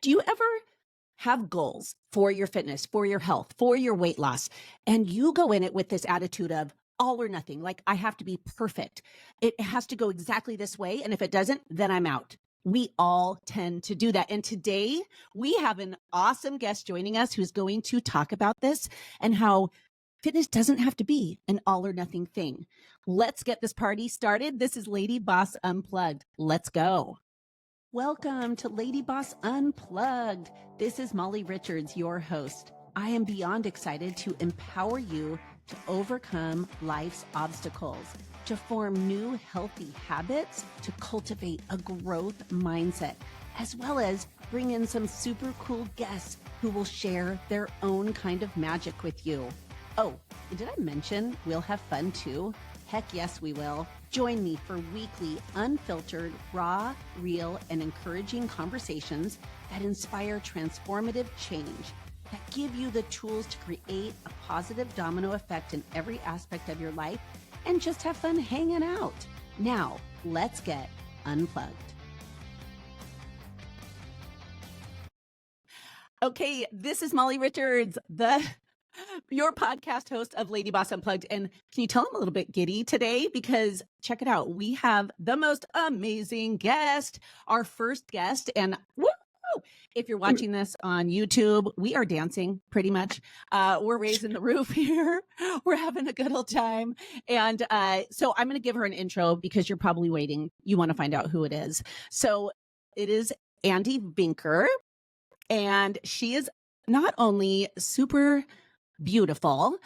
Do you ever have goals for your fitness, for your health, for your weight loss, and you go in it with this attitude of all or nothing, like I have to be perfect. It has to go exactly this way. And if it doesn't, then I'm out. We all tend to do that. And today we have an awesome guest joining us who's going to talk about this and how fitness doesn't have to be an all or nothing thing. Let's get this party started. This is LadyBoss Unplugged. Let's go. Welcome to LadyBoss Unplugged. This is Molly Richards, your host. I am beyond excited to empower you to overcome life's obstacles, to form new healthy habits, to cultivate a growth mindset, as well as bring in some super cool guests who will share their own kind of magic with you. Oh, did I mention we'll have fun too? Heck yes, we will. Join me for weekly, unfiltered, raw, real, and encouraging conversations that inspire transformative change, that give you the tools to create a positive domino effect in every aspect of your life, and just have fun hanging out. Now, let's get unplugged. Okay, this is Molly Richards, your podcast host of LadyBoss Unplugged. And can you tell I'm a little bit giddy today? Because check it out. We have the most amazing guest, our first guest. And woo, if you're watching this on YouTube, we are dancing pretty much. We're raising the roof here. We're having a good old time. And so I'm going to give her an intro because you're probably waiting. You want to find out who it is. So it is Andi Veenker. And she is not only super beautiful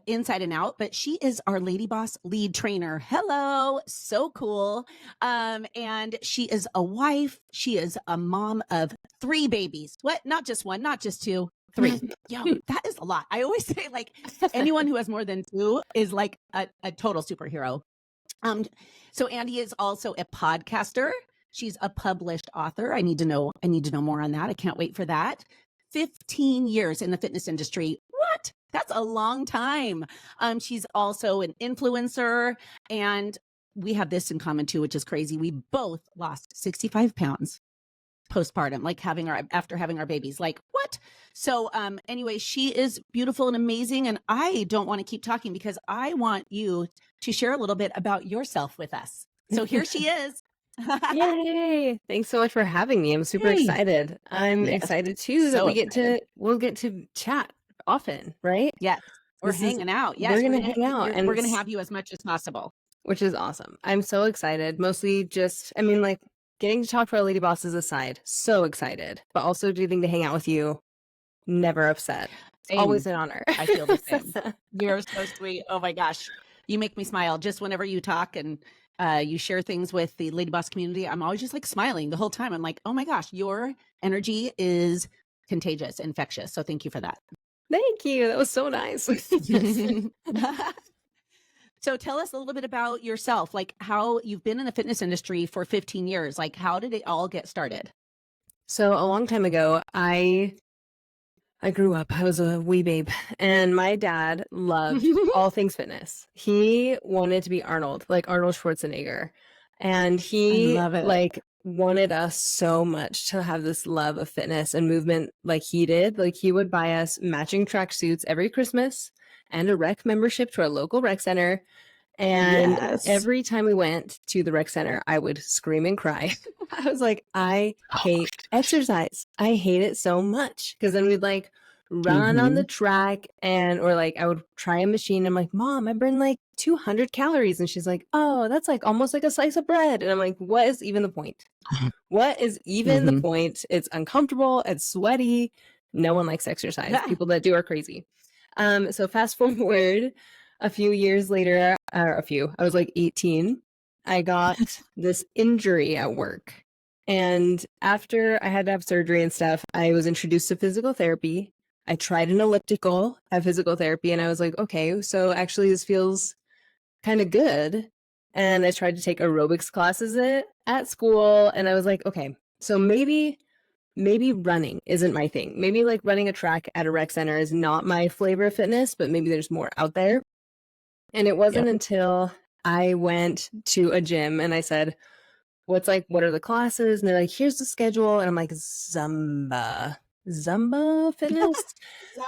inside and out, but she is our LadyBoss lead trainer. Hello, so cool. And she is a wife. She is a mom of 3 babies. What? Not just 1, not just 2, 3. Yo, that is a lot. I always say like anyone who has more than 2 is like a total superhero. So Andi is also a podcaster. She's a published author. I need to know more on that. I can't wait for that. 15 years in the fitness industry. What? That's a long time. She's also an influencer, and we have this in common too, which is crazy. We both lost 65 pounds postpartum, like after having our babies. Like what? So anyway, she is beautiful and amazing, and I don't want to keep talking because I want you to share a little bit about yourself with us. So here she is. Yay! Thanks so much for having me. I'm super excited. I'm excited too that we'll get to chat often, right? Yes. We're hanging out. Yes. We're gonna hang out and we're gonna have you as much as possible. Which is awesome. I'm so excited. Mostly just, I mean, like getting to talk to our lady bosses aside, so excited. But also getting to hang out with you, never upset. Same. Always an honor. I feel the same. You're so sweet. Oh my gosh. You make me smile just whenever you talk and you share things with the LadyBoss community. I'm always just like smiling the whole time. I'm like, oh my gosh, your energy is contagious, infectious. So thank you for that. Thank you. That was so nice. So tell us a little bit about yourself, like how you've been in the fitness industry for 15 years. Like how did it all get started? So a long time ago, I grew up, I was a wee babe, and my dad loved all things fitness. He wanted to be Arnold, like Arnold Schwarzenegger. And he like wanted us so much to have this love of fitness and movement like he did. Like he would buy us matching tracksuits every Christmas and a rec membership to our local rec center. And every time we went to the rec center, I would scream and cry. I was like, I hate exercise. I hate it so much. Because then we'd like run on the track or like I would try a machine. I'm like, Mom, I burn like 200 calories. And she's like, oh, that's like almost like a slice of bread. And I'm like, what is even the point? What is even the point? It's uncomfortable. It's sweaty. No one likes exercise. People that do are crazy. So fast forward a few years later, I was like 18. I got this injury at work. And after I had to have surgery and stuff, I was introduced to physical therapy. I tried an elliptical at physical therapy and I was like, okay, so actually this feels kind of good. And I tried to take aerobics classes at school. And I was like, okay, so maybe running isn't my thing. Maybe like running a track at a rec center is not my flavor of fitness, but maybe there's more out there. And it wasn't until I went to a gym and I said, what are the classes? And they're like, here's the schedule. And I'm like, Zumba fitness.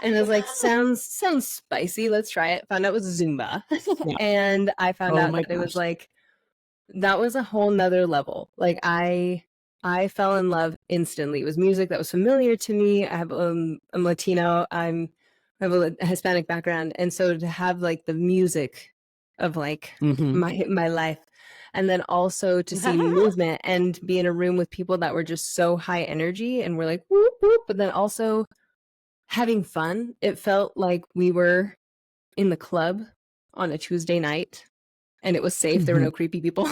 And I was like, sounds spicy. Let's try it. Found out it was Zumba. Yeah. And I found Oh out my that it was gosh. like, that was a whole nother level. Like I fell in love instantly. It was music that was familiar to me. I'm Latino. I have a Hispanic background. And so to have like the music of like my life, and then also to see movement and be in a room with people that were just so high energy and we're like whoop whoop, but then also having fun. It felt like we were in the club on a Tuesday night and it was safe. There were no creepy people.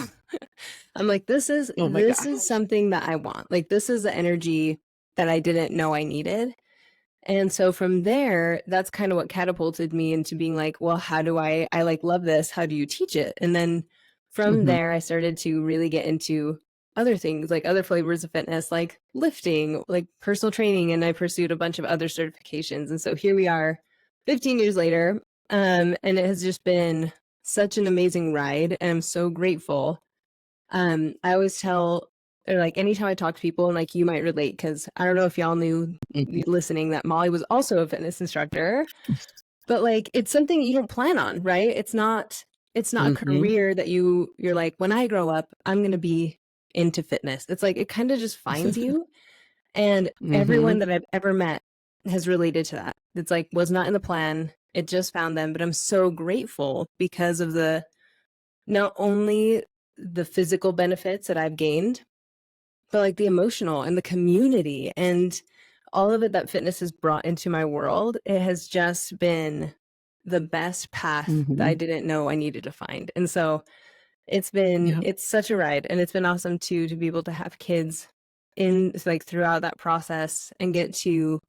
I'm like, this is Oh my gosh. something that I want. Like, this is the energy that I didn't know I needed. And so from there, that's kind of what catapulted me into being like, well, how do I like love this? How do you teach it? And then from there, I started to really get into other things, like other flavors of fitness, like lifting, like personal training. And I pursued a bunch of other certifications. And so here we are 15 years later. And it has just been such an amazing ride. And I'm so grateful. I always tell, or like anytime I talk to people, and like you might relate, because I don't know if y'all knew listening that Molly was also a fitness instructor, but like it's something you don't plan on, right? It's not a career that you're like, when I grow up, I'm going to be into fitness. It's like, it kind of just finds you. And everyone that I've ever met has related to that. It's like, was not in the plan. It just found them. But I'm so grateful because of not only the physical benefits that I've gained, but like the emotional and the community and all of it that fitness has brought into my world. It has just been the best path that I didn't know I needed to find. And so it's such a ride, and it's been awesome too, to be able to have kids in like throughout that process and get to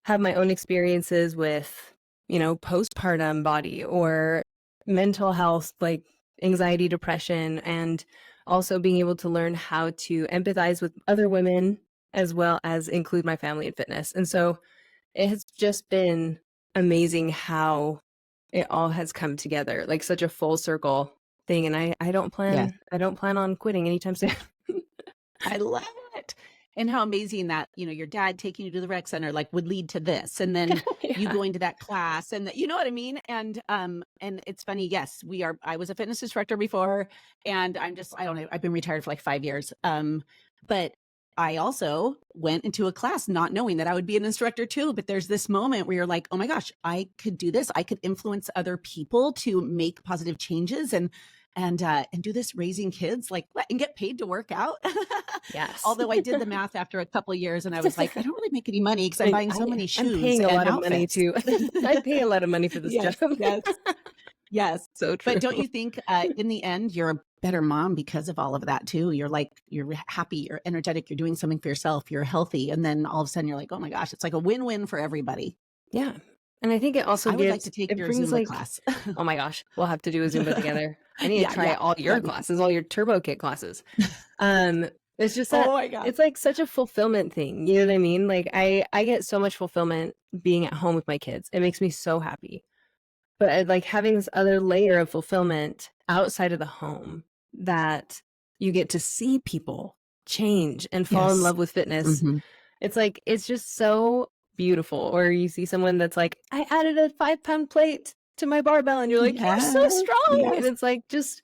have my own experiences with, postpartum body or mental health, like anxiety, depression, and also being able to learn how to empathize with other women as well as include my family in fitness. And so it has just been amazing how it all has come together, like such a full circle thing. And I don't plan on quitting anytime soon. I love it. And how amazing that, your dad taking you to the rec center like would lead to this, and then you going to that class, and you know what I mean? And it's funny. Yes, I was a fitness instructor before, and I don't know, I've been retired for like 5 years. But I also went into a class not knowing that I would be an instructor too. But there's this moment where you're like, oh my gosh, I could do this. I could influence other people to make positive changes and do this raising kids, like, and get paid to work out. Yes. Although I did the math after a couple of years and I was like, I don't really make any money because I'm buying so many shoes. I'm paying a lot of money outfits. too. I pay a lot of money for this job. Yes. So true. But don't you think in the end, you're a better mom because of all of that too? You're happy, you're energetic, you're doing something for yourself, you're healthy. And then all of a sudden you're like, oh my gosh, it's like a win-win for everybody. Yeah. And I think it also I would like to take your Zumba class. Oh my gosh, we'll have to do a Zumba together. I need to try all your classes, all your Turbo Kit classes. It's just that, oh my God. It's like such a fulfillment thing. You know what I mean? Like I get so much fulfillment being at home with my kids. It makes me so happy. But like having this other layer of fulfillment outside of the home, that you get to see people change and fall in love with fitness. It's like, it's just so beautiful. Or you see someone that's like, I added a 5-pound plate to my barbell, and you're like, you're so strong. And it's like, just,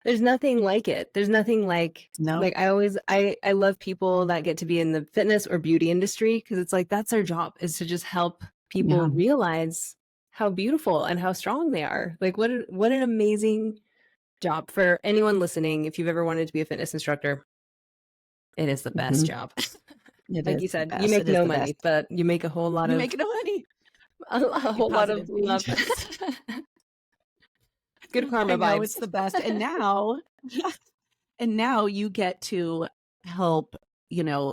there's nothing like it. There's nothing like, like I love people that get to be in the fitness or beauty industry, because it's like, that's their job, is to just help people realize how beautiful and how strong they are. Like, what an amazing job. For anyone listening, if you've ever wanted to be a fitness instructor, it is the best job. Like you said, you make no money, but you make a whole lot of... You make no money. A whole lot of love. Good karma vibes. It's the best. And now you get to help,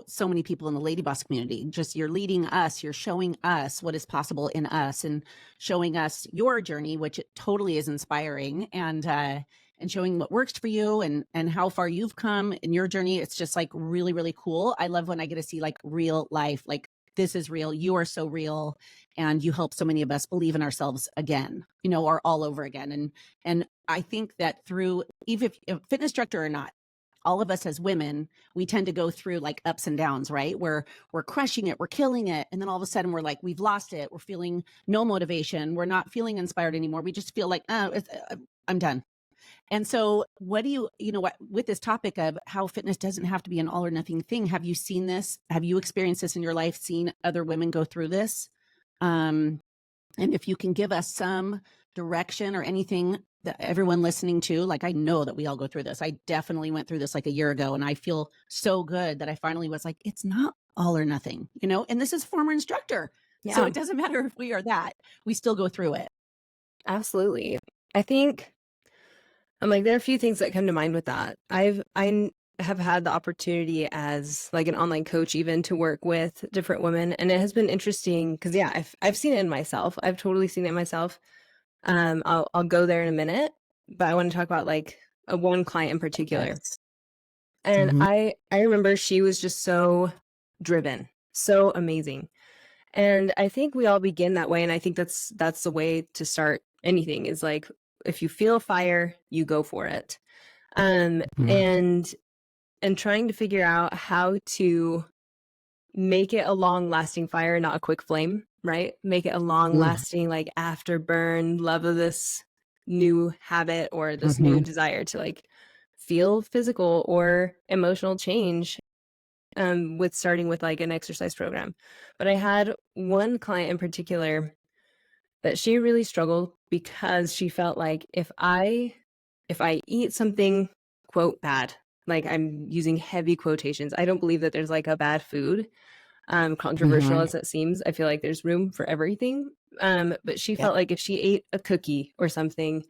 so many people in the LadyBoss community. Just, you're leading us, you're showing us what is possible in us, and showing us your journey, which it totally is inspiring, and showing what works for you and how far you've come in your journey. It's just like really, really cool. I love when I get to see like real life, like, this is real. You are so real. And you help so many of us believe in ourselves again, or all over again. And I think that through, even if fitness instructor or not, all of us as women, we tend to go through like ups and downs, right? Where we're crushing it, we're killing it. And then all of a sudden we're like, we've lost it. We're feeling no motivation. We're not feeling inspired anymore. We just feel like, I'm done. And so what do you know what, with this topic of how fitness doesn't have to be an all or nothing thing, have you seen this? Have you experienced this in your life, seen other women go through this? And if you can give us some direction or anything that everyone listening to, like, I know that we all go through this. I definitely went through this like a year ago, and I feel so good that I finally was like, it's not all or nothing, and this is former instructor. Yeah. So it doesn't matter if we are that, we still go through it. Absolutely. I think I'm like, there are a few things that come to mind with that. I have had the opportunity as like an online coach even to work with different women, and it has been interesting because I've seen it in myself. I've totally seen it in myself. I'll go there in a minute, but I want to talk about like a one client in particular. Yes. And Mhm. I remember she was just so driven, so amazing. And I think we all begin that way, and I think that's the way to start anything is like if you feel fire, you go for it. And trying to figure out how to make it a long-lasting fire, not a quick flame, right? Make it a long-lasting, like afterburn, love of this new habit or this new desire to like feel physical or emotional change with starting with like an exercise program. But I had one client in particular that she really struggled because she felt like if I eat something, quote, bad, like I'm using heavy quotations, I don't believe that there's like a bad food. Controversial as it seems, I feel like there's room for everything. But she felt like if she ate a cookie or something,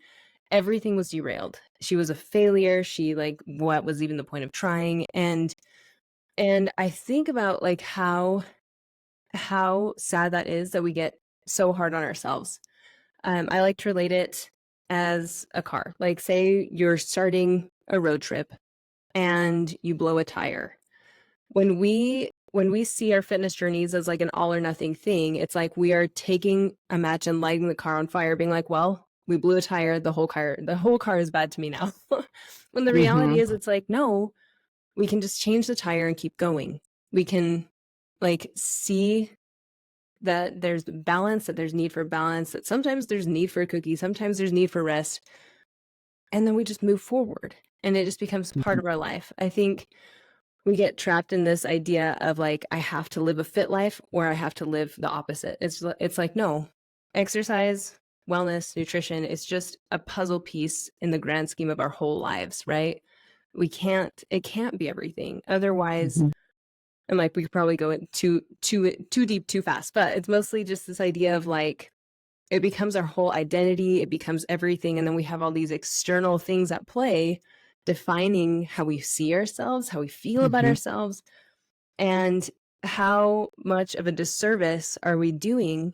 everything was derailed. She was a failure. She like, what was even the point of trying? And I think about like how sad that is that we get so hard on ourselves. I like to relate it as a car. Like say you're starting a road trip and you blow a tire. When we see our fitness journeys as like an all or nothing thing, it's like we are imagine lighting the car on fire, being like, well, we blew a tire, the whole car is bad to me now. When the reality is it's like, no, we can just change the tire and keep going. We can like see that there's balance, that there's need for balance, that sometimes there's need for a cookie, sometimes there's need for rest. And then we just move forward and it just becomes part of our life. I think we get trapped in this idea of like, I have to live a fit life or I have to live the opposite. It's like, no, exercise, wellness, nutrition, it's just a puzzle piece in the grand scheme of our whole lives, right? It can't be everything. Otherwise, and like we could probably go into too deep too fast, but it's mostly just this idea of like it becomes our whole identity, it becomes everything, and then we have all these external things at play defining how we see ourselves, how we feel about ourselves, and how much of a disservice are we doing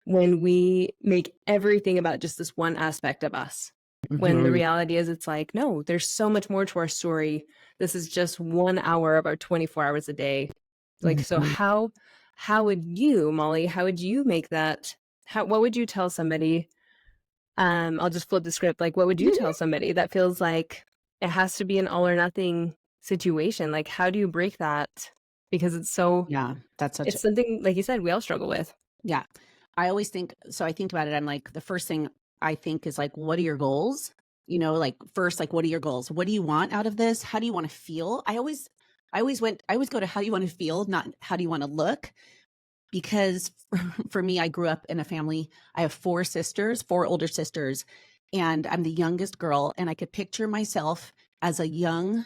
when we make everything about just this one aspect of us. When the reality is it's like, no, there's so much more to our story. This is just 1 hour of our 24 hours a day. Like, so how would you, Molly, how would you make that? What would you tell somebody? I'll just flip the script. Like, what would you tell somebody that feels like it has to be an all or nothing situation? Like, how do you break that? Because it's so, it's something, like you said, we all struggle with. Yeah. I always think, so I think about it, I'm like, the first thing I think is like, what are your goals? Like first, like, what are your goals? What do you want out of this? How do you want to feel? I always go to how you want to feel, not how do you want to look? Because for me, I grew up in a family. I have 4 older sisters, and I'm the youngest girl. And I could picture myself as a young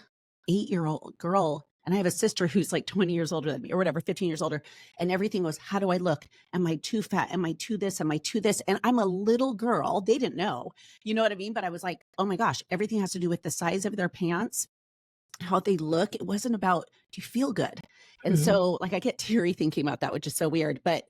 8-year-old girl. And I have a sister who's like 20 years older than me or whatever, 15 years older. And everything was, how do I look? Am I too fat? Am I too this? Am I too this? And I'm a little girl. They didn't know, you know what I mean? But I was like, oh my gosh, everything has to do with the size of their pants, how they look. It wasn't about, do you feel good? And so like I get teary thinking about that, which is so weird, but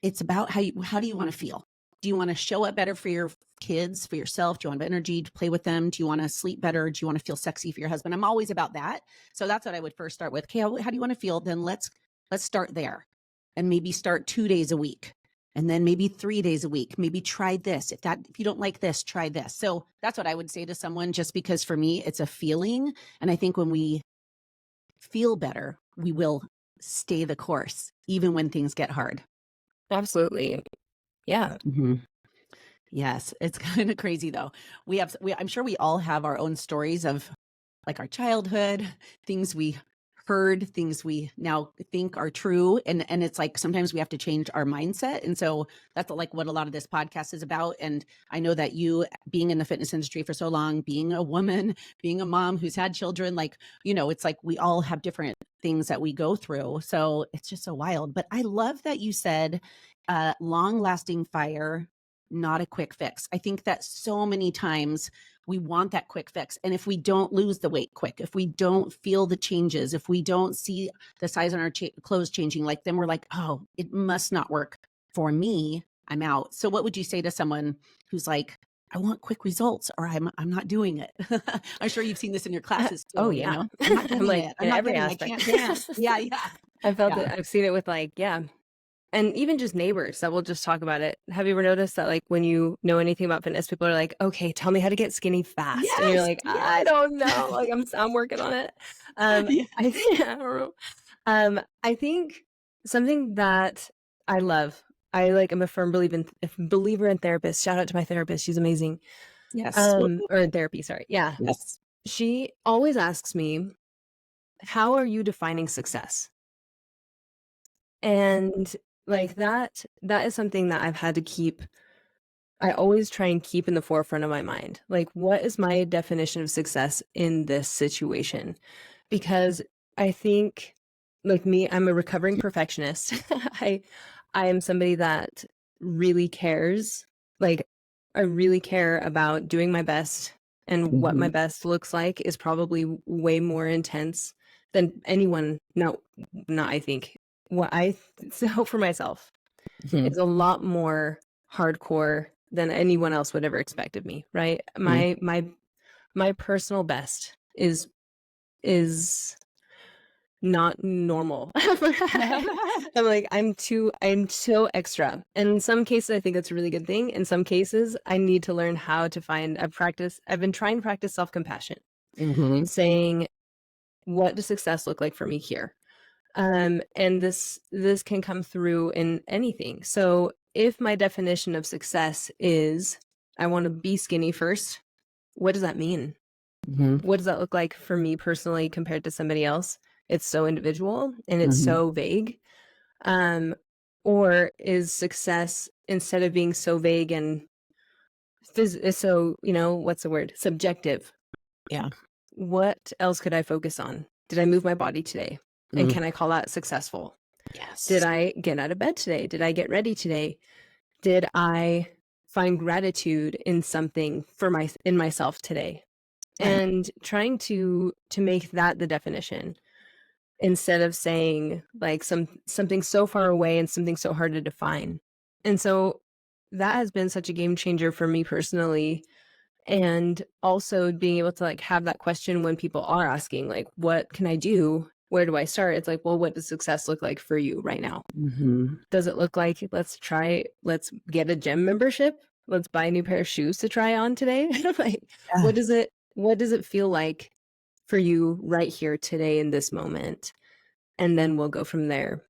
it's about how do you want to feel? Do you want to show up better for your kids, for yourself? Do you want energy to play with them? Do you want to sleep better? Do you want to feel sexy for your husband? I'm always about that. So that's what I would first start with. Okay, how do you want to feel? Then let's start there and maybe start 2 days a week and then maybe 3 days a week, maybe try this. If you don't like this, try this. So that's what I would say to someone, just because for me, it's a feeling. And I think when we feel better, we will stay the course, even when things get hard. Absolutely. Yeah. Mm-hmm. Yes, it's kind of crazy though. I'm sure we all have our own stories of like our childhood, things we heard, things we now think are true. And it's like sometimes we have to change our mindset. And so that's like what a lot of this podcast is about. And I know that you, being in the fitness industry for so long, being a woman, being a mom who's had children, like, it's like we all have different things that we go through. So it's just so wild. But I love that you said long lasting fire, not a quick fix. I think that so many times we want that quick fix. And if we don't lose the weight quick, if we don't feel the changes, if we don't see the size on our clothes changing, like then we're like, oh, it must not work for me. I'm out. So what would you say to someone who's like, I want quick results, or I'm not doing it? I'm sure you've seen this in your classes too. Oh yeah. I'm not getting like it. in I'm not every getting it. aspect. I can't dance. Yeah. I felt Yeah. it. I've seen it with and even just neighbors that will just talk about it. Have you ever noticed that like when you know anything about fitness, people are like, okay, tell me how to get skinny fast. And you're Yes. like, Yes. I don't know. Like I'm working on it. Yeah. I don't know. I think something that I love, I'm a firm believer in therapists. Shout out to my therapist. She's amazing. Yes. Or in therapy, sorry. Yeah. Yes. She always asks me, how are you defining success? And like that is something that I've had to keep. I always try and keep in the forefront of my mind. Like, what is my definition of success in this situation? Because I think, like me, I'm a recovering perfectionist. I am somebody that really cares. Like, I really care about doing my best, and what my best looks like is probably way more intense than anyone. Not I think what I so for myself is a lot more hardcore than anyone else would ever expect of me, right? My personal best is not normal. I'm like, I'm so extra. And in some cases I think that's a really good thing. In some cases I need to learn how to I've been trying to practice self-compassion. Saying, what does success look like for me here? And this can come through in anything. So if my definition of success is I want to be skinny first, what does that mean? What does that look like for me personally compared to somebody else? It's so individual and it's so vague. Or is success, instead of being so vague and so, what's the word? Subjective. Yeah. What else could I focus on? Did I move my body today? And can I call that successful? Yes. Did I get out of bed today? Did I get ready today? Did I find gratitude in something in myself today? Right. And trying to make that the definition, instead of saying like something so far away and something so hard to define. And so that has been such a game changer for me personally. And also being able to like have that question when people are asking, like, what can I do? Where do I start? It's like, well, what does success look like for you right now? Does it look like, let's get a gym membership? Let's buy a new pair of shoes to try on today? Like, what does it feel like for you right here today in this moment? And then we'll go from there.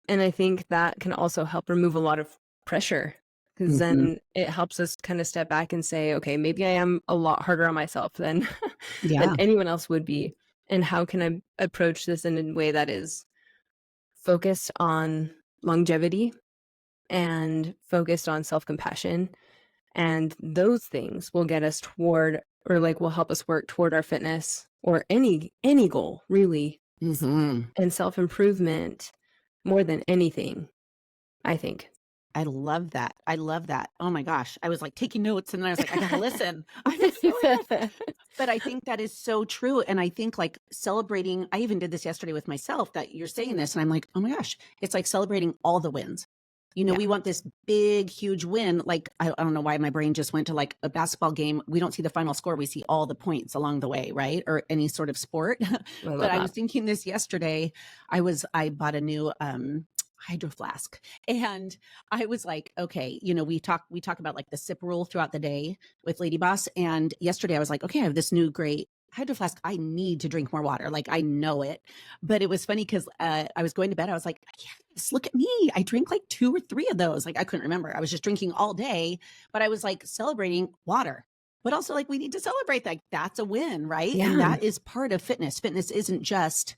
And I think that can also help remove a lot of pressure, because then it helps us kind of step back and say, okay, maybe I am a lot harder on myself than anyone else would be. And how can I approach this in a way that is focused on longevity and focused on self-compassion? And those things will get us toward, or like will help us work toward our fitness or any goal, really. And self-improvement more than anything, I think. I love that. Oh my gosh. I was like taking notes, and then I was like, I gotta listen. But I think that is so true. And I think like celebrating, I even did this yesterday with myself, that you're saying this, and I'm like, oh my gosh, it's like celebrating all the wins. We want this big, huge win. Like, I don't know why my brain just went to like a basketball game. We don't see the final score. We see all the points along the way, right? Or any sort of sport. But I was thinking this yesterday. I bought a new Hydro Flask. And I was like, okay, we talk about like the sip rule throughout the day with LadyBoss. And yesterday I was like, okay, I have this new great Hydro Flask. I need to drink more water. Like I know it. But it was funny because I was going to bed. I was like, yes, look at me. I drink like 2 or 3 of those. Like I couldn't remember. I was just drinking all day, but I was like celebrating water. But also like we need to celebrate that. That's a win, right? Yeah. And that is part of fitness. Fitness isn't just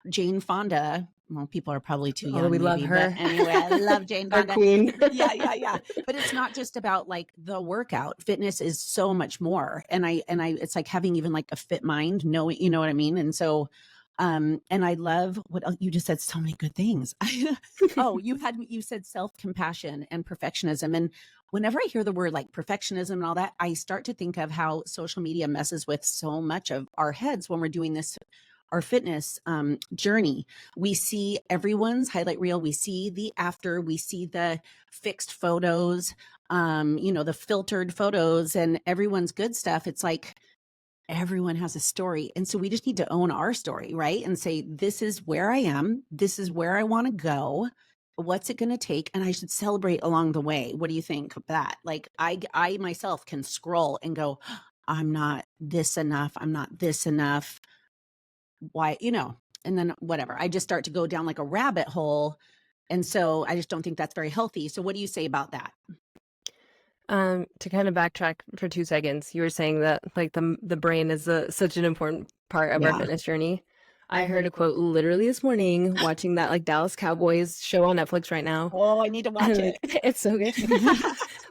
Jane Fonda. Well, people are probably too young. Although we love maybe, her. but anyway, I love Jane Our Fonda. queen. Yeah. But it's not just about like the workout. Fitness is so much more. And I, it's like having even like a fit mind, knowing, you know what I mean? And so, and I love what you just said. So many good things. Oh, you said self-compassion and perfectionism. And whenever I hear the word like perfectionism and all that, I start to think of how social media messes with so much of our heads when we're doing this, our fitness journey. We see everyone's highlight reel. We see the after, we see the fixed photos, the filtered photos and everyone's good stuff. It's like everyone has a story. And so we just need to own our story, right? And say, this is where I am. This is where I want to go. What's it going to take? And I should celebrate along the way. What do you think of that? Like I myself can scroll and go, I'm not this enough. I'm not this enough. Why, and then whatever. I just start to go down like a rabbit hole. And so I just don't think that's very healthy. So what do you say about that? To kind of backtrack for 2 seconds, you were saying that like the brain is such an important part of our fitness journey. I heard a quote literally this morning watching that like Dallas Cowboys show on Netflix right now. Oh, I need to watch it. It's so good.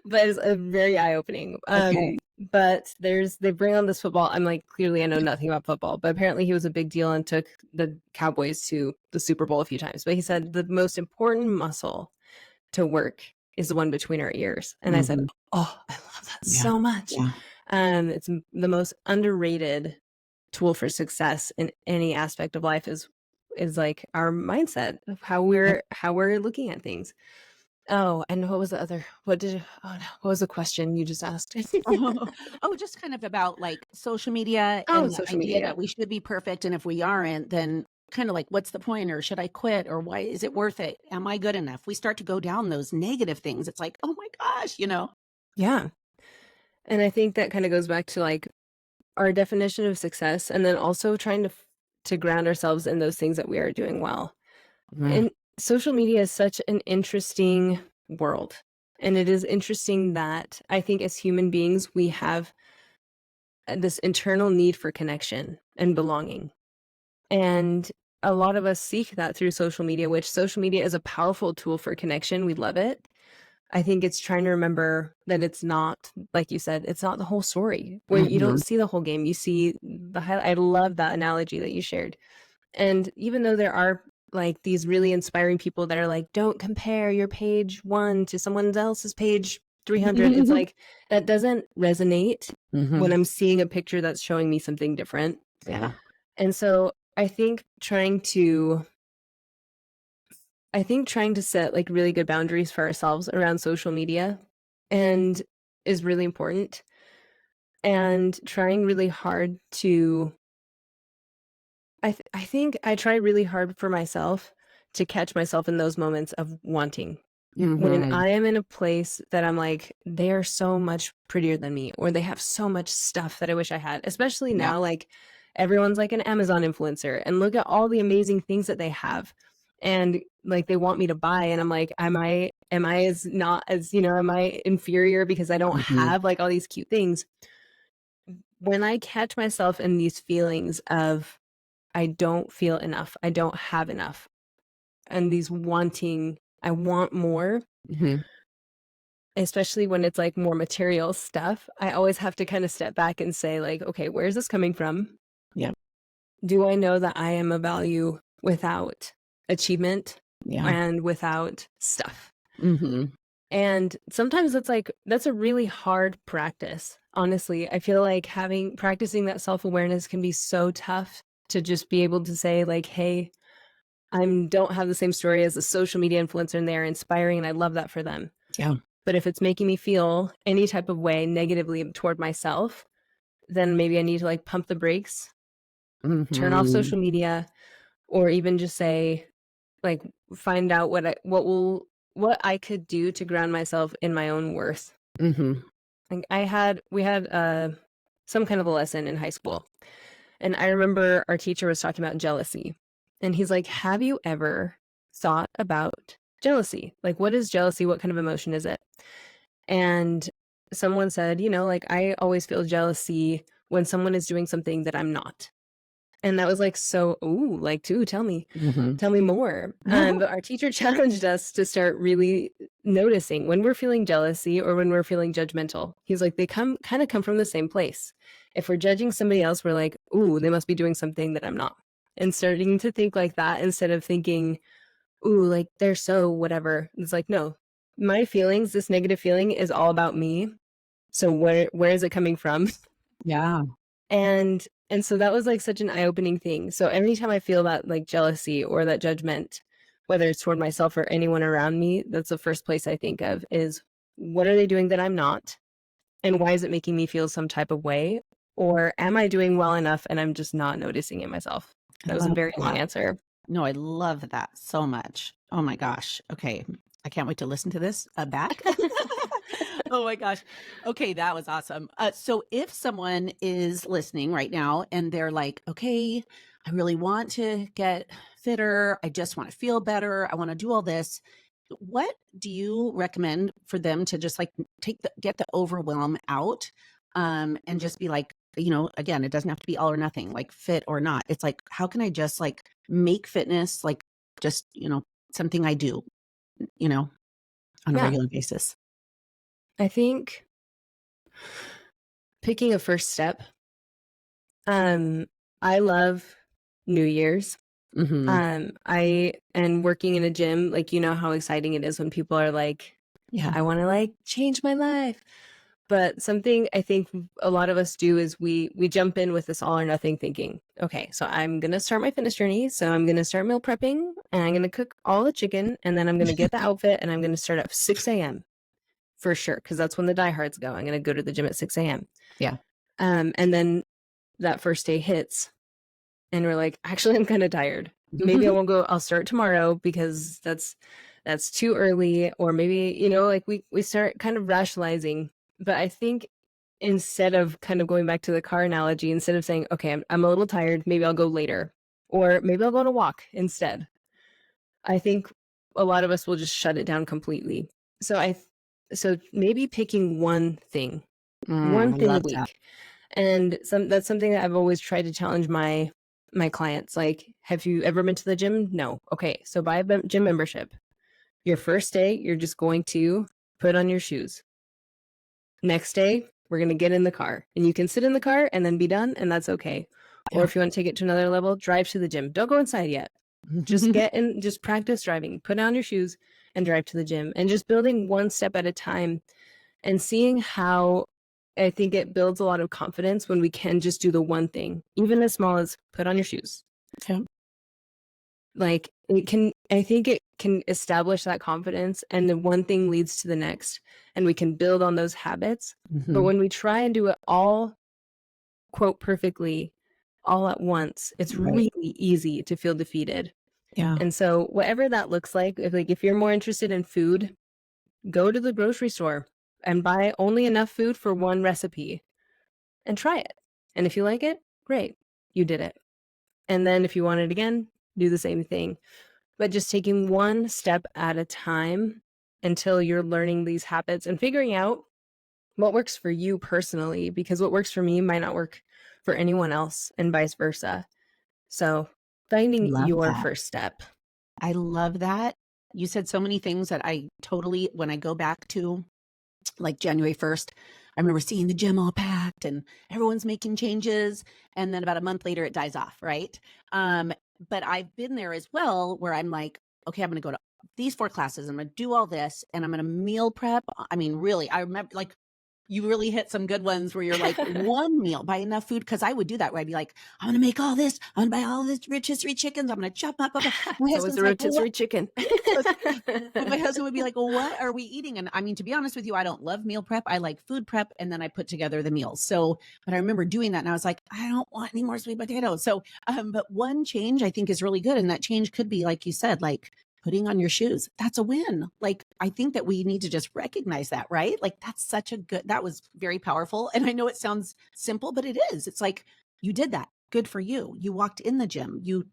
But it's very eye-opening. Okay. But they bring on this football. I'm like, clearly I know nothing about football, but apparently he was a big deal and took the Cowboys to the Super Bowl a few times. But he said the most important muscle to work is the one between our ears. And I said, oh, I love that so much. Yeah. It's the most underrated tool for success in any aspect of life is like our mindset of how we're looking at things. Oh, and what was the other? What was the question you just asked? Just kind of about like social media Oh, and the social idea media. that we should be perfect. And if we aren't, then kind of like, what's the point? Or should I quit? Or why is it worth it? Am I good enough? We start to go down those negative things. It's like, oh my gosh, Yeah. And I think that kind of goes back to like our definition of success, and then also trying to ground ourselves in those things that we are doing well. And social media is such an interesting world. And it is interesting that I think as human beings, we have this internal need for connection and belonging. And a lot of us seek that through social media, which social media is a powerful tool for connection. We love it. I think it's trying to remember that it's not, like you said, it's not the whole story where you don't see the whole game. You see the highlight. I love that analogy that you shared. And even though there are like these really inspiring people that are like, don't compare your page 1 to someone else's page 300. It's like, that doesn't resonate when I'm seeing a picture that's showing me something different. Yeah. And so I think trying to set like really good boundaries for ourselves around social media and is really important. And trying really hard to I think I try really hard for myself to catch myself in those moments of wanting. When I am in a place that I'm like, they are so much prettier than me, or they have so much stuff that I wish I had, especially now, like everyone's like an Amazon influencer and look at all the amazing things that they have. And like, they want me to buy. And I'm like, am I as not as, am I inferior because I don't have like all these cute things? When I catch myself in these feelings of, I don't feel enough, I don't have enough, and these wanting, I want more, especially when it's like more material stuff, I always have to kind of step back and say like, okay, where is this coming from? Yeah. Do I know that I am of value without achievement and without stuff? And sometimes it's like, that's a really hard practice. Honestly, I feel like practicing that self-awareness can be so tough to just be able to say like, hey, I don't have the same story as a social media influencer and they're inspiring and I love that for them. Yeah. But if it's making me feel any type of way negatively toward myself, then maybe I need to like pump the brakes, turn off social media, or even just say, like find out what I could do to ground myself in my own worth. Mm-hmm. Like we had some kind of a lesson in high school, and I remember our teacher was talking about jealousy, and he's like, "Have you ever thought about jealousy? Like, what is jealousy? What kind of emotion is it?" And someone said, like, I always feel jealousy when someone is doing something that I'm not. And that was like, so, ooh, like, too, tell me more. But our teacher challenged us to start really noticing when we're feeling jealousy or when we're feeling judgmental. He's like, they come from the same place. If we're judging somebody else, we're like, ooh, they must be doing something that I'm not. And starting to think like that instead of thinking, ooh, like they're so whatever. It's like, no, my feelings, this negative feeling is all about me. So where is it coming from? Yeah. And so that was like such an eye-opening thing. So anytime I feel that like jealousy or that judgment, whether it's toward myself or anyone around me, that's the first place I think of is what are they doing that I'm not? And why is it making me feel some type of way? Or am I doing well enough and I'm just not noticing it myself? That was a very long answer. No, I love that so much. Oh my gosh. Okay. I can't wait to listen to this back. Oh my gosh. Okay, that was awesome. So if someone is listening right now and they're like, okay, I really want to get fitter. I just want to feel better. I want to do all this. What do you recommend for them to just like get the overwhelm out and just be like, again, it doesn't have to be all or nothing, like fit or not. It's like, how can I just like make fitness like just, something I do, on a Yeah. regular basis? I think picking a first step. I love New Year's. I and working in a gym, like how exciting it is when people are like, Yeah. I want to like change my life. But something I think a lot of us do is we jump in with this all or nothing thinking. Okay, so I'm gonna start my fitness journey. So I'm gonna start meal prepping and I'm gonna cook all the chicken and then I'm gonna get the outfit and I'm gonna start at 6 a.m. for sure, because that's when the diehards go. I'm gonna go to the gym at 6 a.m. Yeah. And then that first day hits and we're like, actually, I'm kind of tired. Maybe I won't go. I'll start tomorrow because that's too early. Or maybe, like we start kind of rationalizing. But I think instead of kind of going back to the car analogy, instead of saying, okay, I'm a little tired, maybe I'll go later. Or maybe I'll go on a walk instead. I think a lot of us will just shut it down completely. So maybe picking one thing, one I thing a love week. that. And that's something that I've always tried to challenge my clients. Like, have you ever been to the gym? No. Okay, so buy a gym membership. Your first day, you're just going to put on your shoes. Next day, we're going to get in the car. And you can sit in the car and then be done, and that's okay. Yeah. Or if you want to take it to another level, drive to the gym. Don't go inside yet. Just get in, just practice driving. Put on your shoes and drive to the gym. And just building one step at a time and seeing how I think it builds a lot of confidence when we can just do the one thing, even as small as put on your shoes. Yeah. Like I think it can establish that confidence and then one thing leads to the next and we can build on those habits. But when we try and do it all, quote, perfectly all at once, it's really easy to feel defeated. Yeah. And so whatever that looks like, if you're more interested in food, go to the grocery store and buy only enough food for one recipe and try it. And if you like it, great, you did it. And then if you want it again, do the same thing. But just taking one step at a time until you're learning these habits and figuring out what works for you personally, because what works for me might not work for anyone else and vice versa. So finding your first step. I love that. You said so many things that I totally, when I go back to like January 1st, I remember seeing the gym all packed and everyone's making changes. And then about a month later, it dies off, right? But I've been there as well where I'm like, okay, I'm going to go to these 4 classes. I'm going to do all this and I'm going to meal prep. I mean, really, I remember like you really hit some good ones where you're like, one meal, buy enough food. Cause I would do that where I'd be like, I'm going to make all this. I'm going to buy all this rotisserie chickens. I'm going to chop up. My So it's husband's a like, well, rotisserie what? chicken. But my husband would be like, well, what are we eating? And I mean, to be honest with you, I don't love meal prep. I like food prep. And then I put together the meals. So, but I remember doing that and I was like, I don't want any more sweet potatoes. So, but one change I think is really good. And that change could be, like you said, like putting on your shoes. That's a win. Like, I think that we need to just recognize that, right? Like, that's such a good, that was very powerful. And I know it sounds simple, but it is. It's like, you did that. Good for you. You walked in the gym. You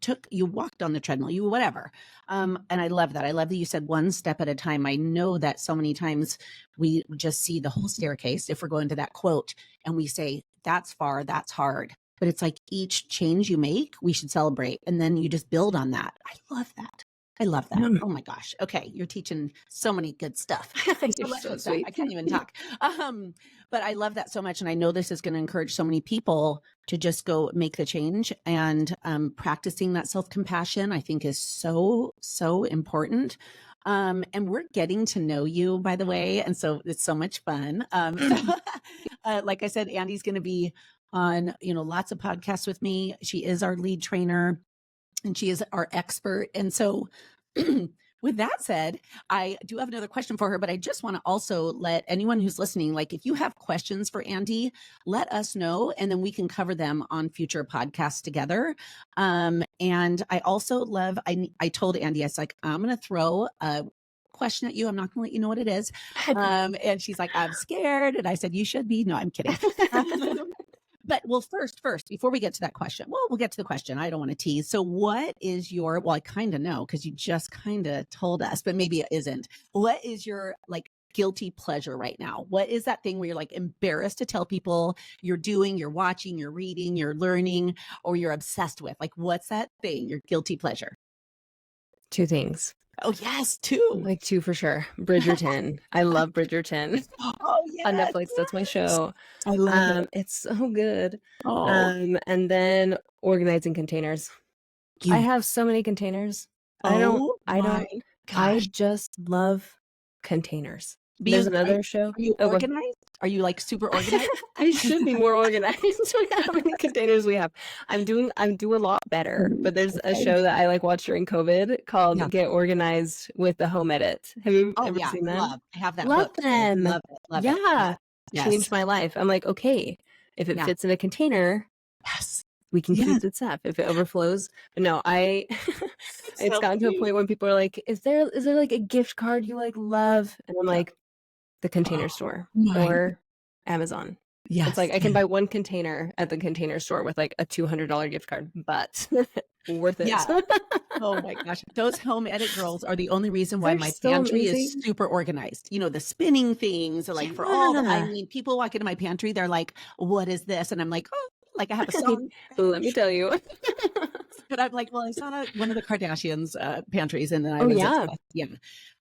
walked on the treadmill, you whatever. And I love that. I love that you said one step at a time. I know that so many times we just see the whole staircase, if we're going to that quote, and we say, that's far, that's hard. But it's like each change you make, we should celebrate. And then you just build on that. I love that. I love that. Oh my gosh. Okay. You're teaching so many good stuff. You're so sweet. I can't even talk. But I love that so much. And I know this is going to encourage so many people to just go make the change, and practicing that self-compassion, I think, is so, so important. And we're getting to know you, by the way. And so it's so much fun. Like I said, Andi's going to be on, lots of podcasts with me. She is our lead trainer and she is our expert. And so with that said, I do have another question for her, but I just want to also let anyone who's listening, like if you have questions for Andi, let us know, and then we can cover them on future podcasts together. And I also love, I told Andi, I was like, I'm going to throw a question at you. I'm not going to let you know what it is. And she's like, I'm scared. And I said, you should be. No, I'm kidding. But well, first, before we get to that question, we'll get to the question. I don't want to tease. So what is your, well, I kind of know because you just kind of told us, but maybe it isn't. What is your like guilty pleasure right now? What is that thing where you're like embarrassed to tell people you're doing, you're watching, you're reading, you're learning, or you're obsessed with? Like, what's that thing, your guilty pleasure? 2 things. Oh, yes, 2. Like 2 for sure. Bridgerton. I love Bridgerton. Oh, yes. On Netflix. That's my show. I love it. It's so good. Oh, And then organizing containers. I have so many containers. I just love containers. There's another show. Are you organized? Are you like super organized? I should be more organized. Look how many containers we have. I'm doing a lot better. But there's a show that I like watched during COVID called Get Organized with the Home Edit. Have you ever seen that? I have that Love book. them. Love it. Yeah. Yes. Changed my life. I'm like, okay, if it fits in a container, yes, we can keep it safe. If it overflows, but no, it's gotten to a point when people are like, is there like a gift card you like love? And I'm like, the Container Store or Amazon. Yeah, it's like I can buy 1 container at the Container Store with like a $200 gift card, but worth it. Yeah. Oh my gosh, those Home Edit girls are the only reason why my pantry is super organized. The spinning things, like for all. I mean, people walk into my pantry, they're like, "What is this?" And I'm like, "Oh, like I have a song." Let me tell you. But I'm like, well, I saw one of the Kardashians' pantries, and then I was obsessed. Yeah.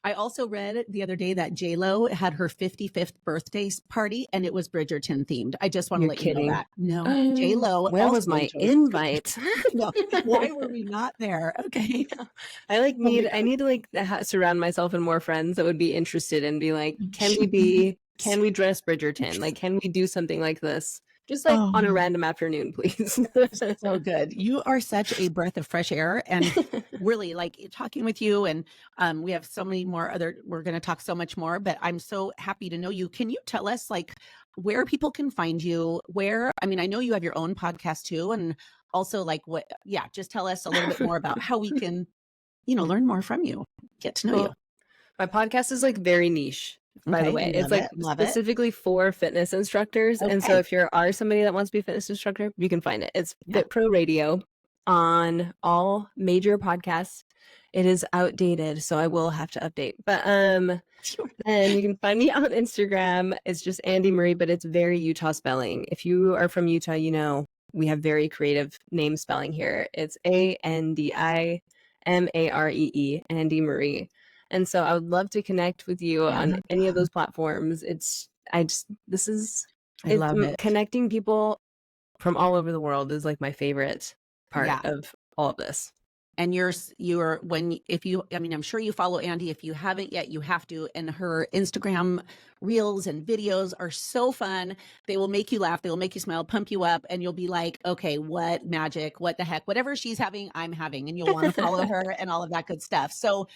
I also read the other day that J-Lo had her 55th birthday party, and it was Bridgerton themed. I just want to let you know that. No, J-Lo. Where was my invite? No, why were we not there? Okay. I need to like surround myself with more friends that would be interested and be like, can we dress Bridgerton? Like, can we do something like this? Just like on a random afternoon, please. So good. You are such a breath of fresh air, and really like talking with you. And we have so many more we're going to talk so much more, but I'm so happy to know you. Can you tell us like where people can find you? I know you have your own podcast too. And also like just tell us a little bit more about how we can, learn more from you, get to know you. My podcast is like very niche. By the way, it's like specifically for fitness instructors. Okay. And so if you are somebody that wants to be a fitness instructor, you can find it. It's Fit Pro Radio on all major podcasts. It is outdated, so I will have to update. But sure. And you can find me on Instagram. It's just Andi Marie, but it's very Utah spelling. If you are from Utah, we have very creative name spelling here. It's ANDIMAREE, Andi Marie. And so I would love to connect with you on any of those platforms. I love it. Connecting people from all over the world is like my favorite part of all of this. And I'm sure you follow Andi. If you haven't yet, you have to. And her Instagram reels and videos are so fun. They will make you laugh. They will make you smile, pump you up. And you'll be like, okay, what magic, what the heck, whatever she's having, I'm having. And you'll want to follow her and all of that good stuff. So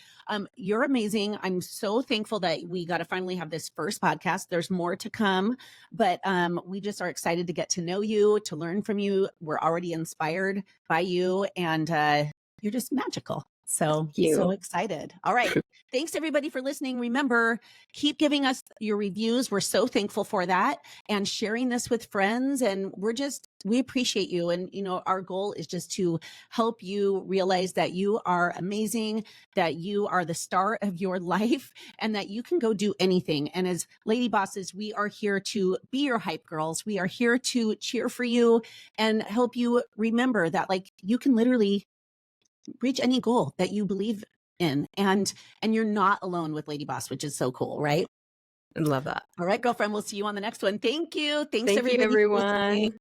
you're amazing. I'm so thankful that we got to finally have this first podcast. There's more to come, but we just are excited to get to know you, to learn from you. We're already inspired by you, and you're just magical. So excited. All right. Thanks everybody for listening. Remember, keep giving us your reviews. We're so thankful for that, and sharing this with friends. And we appreciate you. And, our goal is just to help you realize that you are amazing, that you are the star of your life, and that you can go do anything. And as Lady Bosses, we are here to be your hype girls. We are here to cheer for you and help you remember that, you can literally reach any goal that you believe in, and you're not alone with Lady Boss, which is so cool, right? I love that. All right, girlfriend, we'll see you on the next one. Thank you. Thanks Thank everybody you, everyone.